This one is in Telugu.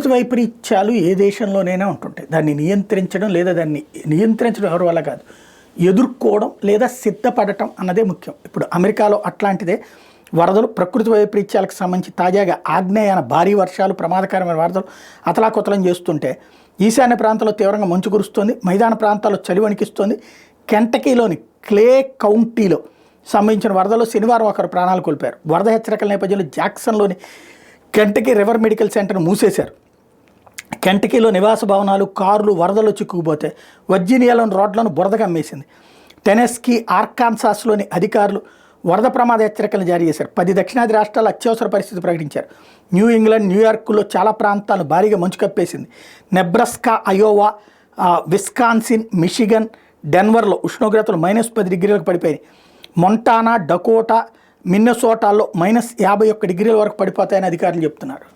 ప్రకృతి వైపరీత్యాలు ఏ దేశంలోనైనా ఉంటుంటాయి. దాన్ని నియంత్రించడం లేదా దాన్ని నియంత్రించడం ఎవరి వల్ల కాదు, ఎదుర్కోవడం లేదా సిద్ధపడటం అన్నదే ముఖ్యం. ఇప్పుడు అమెరికాలో అట్లాంటిదే వరదలు, ప్రకృతి వైపరీత్యాలకు సంబంధించి తాజాగా ఆగ్నేయాన భారీ వర్షాలు, ప్రమాదకరమైన వరదలు అతలాకుతలం చేస్తుంటే ఈశాన్య ప్రాంతంలో తీవ్రంగా మంచు కురుస్తోంది. మైదాన ప్రాంతాల్లో చలి వణికిస్తోంది. కెంటకీలోని క్లే కౌంటీలో సంబంధించిన వరదల్లో శనివారం ఒకరు ప్రాణాలు కోల్పోయారు. వరద హెచ్చరికల నేపథ్యంలో జాక్సన్లోని కెంటకీ రివర్ మెడికల్ సెంటర్ను మూసేశారు. కెంటకీలో నివాస భవనాలు, కార్లు వరదల్లో చిక్కుకుపోతే వర్జీనియాలోని రోడ్లను బురద కమ్మేసింది. టెనెస్కీ, ఆర్కాన్సాస్లోని అధికారులు వరద ప్రమాద హెచ్చరికలు జారీ చేశారు. 10 దక్షిణాది రాష్ట్రాలు అత్యవసర పరిస్థితి ప్రకటించారు. న్యూ ఇంగ్లాండ్, న్యూయార్క్లో చాలా ప్రాంతాలను భారీగా మంచు కప్పేసింది. నెబ్రాస్కా, అయోవా, విస్కాన్సిన్, మిషిగన్, డెన్వర్లో ఉష్ణోగ్రతలు -10 డిగ్రీలకు పడిపోయాయి. మొంటానా, డకోటా, మిన్నెసోటాల్లో -51 డిగ్రీల వరకు పడిపోతాయని అధికారులు చెప్తున్నారు.